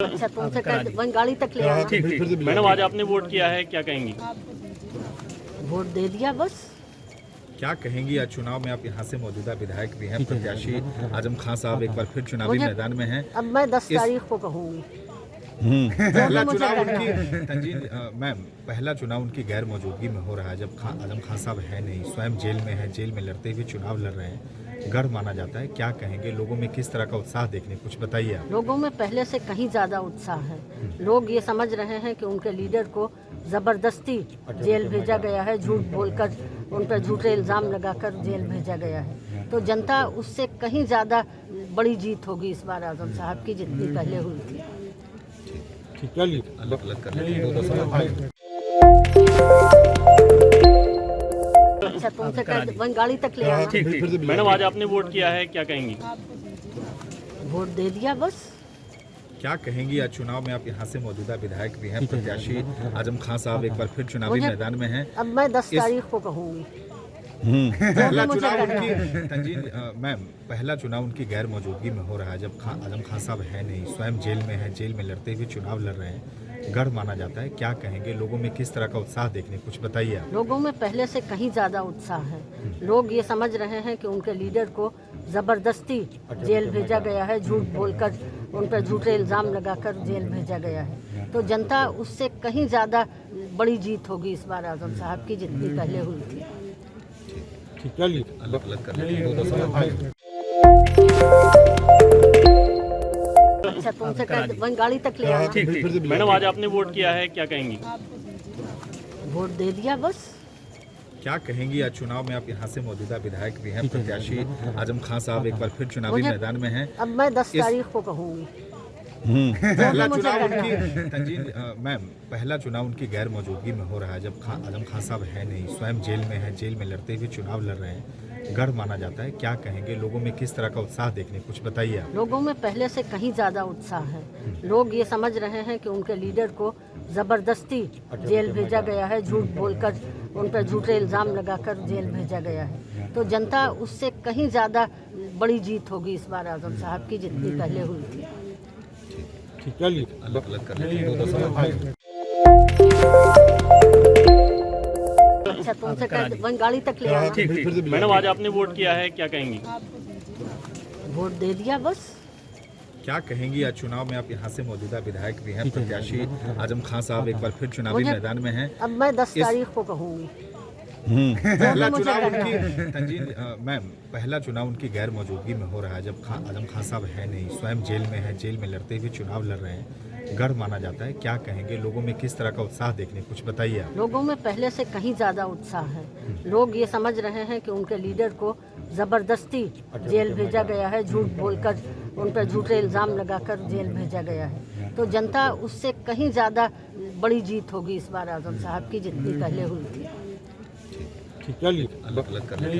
अच्छा तुमसे वहीं गाड़ी तक ले आना। ठीक ठीक मैडम, आज आपने वोट किया है, क्या कहेंगी? वोट दे दिया बस। क्या कहेंगी? आज चुनाव में आप यहाँ से मौजूदा विधायक भी हैं, प्रत्याशी आजम खान साहब एक बार फिर चुनावी मैदान में हैं। अब मैं 10 तारीख को कहूँगी। पहला चुनाव उनकी तंजील मैम, पहला चुनाव उनकी गैर मौजूदगी में हो रहा है, जब आजम खान साहब है नहीं, स्वयं जेल में है, जेल में लड़ते हुए चुनाव लड़ रहे हैं, गढ़ माना जाता है। क्या कहेंगे? लोगों में किस तरह का उत्साह देखने, कुछ बताइए आप। लोगों में पहले से कहीं ज़्यादा उत्साह है। लोग ये समझ रहे हैं कि उनके लीडर को ज़बरदस्ती जेल भेजा गया है, झूठ बोलकर उन पर झूठे इल्ज़ाम लगाकर जेल भेजा गया है। तो जनता उससे कहीं ज़्यादा बड़ी जीत होगी इस बार आजम साहब की, जितनी पहले हुई थी। अलग अलग कर लेते अच्छा तुमसे वहीं गाड़ी तक ले आना। ठीक ठीक मैडम, आज आपने वोट किया है, क्या कहेंगी? वोट दे दिया बस। क्या कहेंगी? आज चुनाव में आप यहाँ से मौजूदा विधायक भी हैं, प्रत्याशी आजम खान साहब एक बार फिर चुनावी मैदान में हैं। अब मैं 10 तारीख को कहूँगी। पहला चुनाव उनकी तंजील मैम, पहला चुनाव उनकी गैर मौजूदगी में हो रहा है, जब आजम खान साहब है नहीं, स्वयं जेल में है, जेल में लड़ते हुए चुनाव लड़ रहे हैं, गढ़ माना जाता है। क्या कहेंगे? लोगों में किस तरह का उत्साह देखने, कुछ बताइए आप। लोगों में पहले से कहीं ज़्यादा उत्साह है। लोग ये समझ रहे हैं कि उनके लीडर को ज़बरदस्ती जेल भेजा गया है, झूठ बोलकर उन पर झूठे इल्ज़ाम लगाकर जेल भेजा गया है। तो जनता उससे कहीं ज़्यादा बड़ी जीत होगी इस बार आजम साहब की, जितनी पहले हुई थी। अलग अलग कर लेते अच्छा तुमसे वहीं गाड़ी तक ले आना। ठीक ठीक मैडम, आज आपने वोट किया है, क्या कहेंगी? वोट दे दिया बस। क्या कहेंगी? आज चुनाव में आप यहाँ से मौजूदा विधायक भी हैं, प्रत्याशी आजम खान साहब एक बार फिर चुनावी मैदान में हैं। अब मैं 10 तारीख को कहूँगी। पहला चुनाव उनकी तंजील मैम, पहला चुनाव उनकी गैर मौजूदगी में हो रहा है, जब आजम खान साहब है नहीं, स्वयं जेल में है, जेल में लड़ते हुए चुनाव लड़ रहे हैं, गढ़ माना जाता है। क्या कहेंगे? लोगों में किस तरह का उत्साह देखने, कुछ बताइए आप। लोगों में पहले से कहीं ज़्यादा उत्साह है। लोग ये समझ रहे हैं कि उनके लीडर को ज़बरदस्ती जेल भेजा गया है, झूठ बोलकर उन पर झूठे इल्ज़ाम लगाकर जेल भेजा गया है। तो जनता उससे कहीं ज़्यादा बड़ी जीत होगी इस बार आजम साहब की, जितनी पहले हुई थी। अलग अलग कर लेते अच्छा तुमसे वहीं गाड़ी तक ले आना। ठीक ठीक मैडम, आज आपने वोट किया है, क्या कहेंगी? वोट दे दिया बस। क्या कहेंगी? आज चुनाव में आप यहाँ से मौजूदा विधायक भी हैं, प्रत्याशी आजम खान साहब एक बार फिर चुनावी मैदान में हैं। अब मैं 10 तारीख को कहूँगी। पहला चुनाव उनकी तंजील मैम, पहला चुनाव उनकी गैर मौजूदगी में हो रहा है, जब आजम खान साहब है नहीं, स्वयं जेल में है, जेल में लड़ते हुए चुनाव लड़ रहे हैं, गढ़ माना जाता है। क्या कहेंगे? लोगों में किस तरह का उत्साह देखने, कुछ बताइए आप। लोगों में पहले से कहीं ज़्यादा उत्साह है। लोग ये समझ रहे हैं कि उनके लीडर को ज़बरदस्ती जेल भेजा गया है, झूठ बोलकर उन पर झूठे इल्ज़ाम लगाकर जेल भेजा गया है। तो जनता उससे कहीं ज़्यादा बड़ी जीत होगी इस बार आजम साहब की, जितनी पहले हुई थी। अलग अलग कर लेते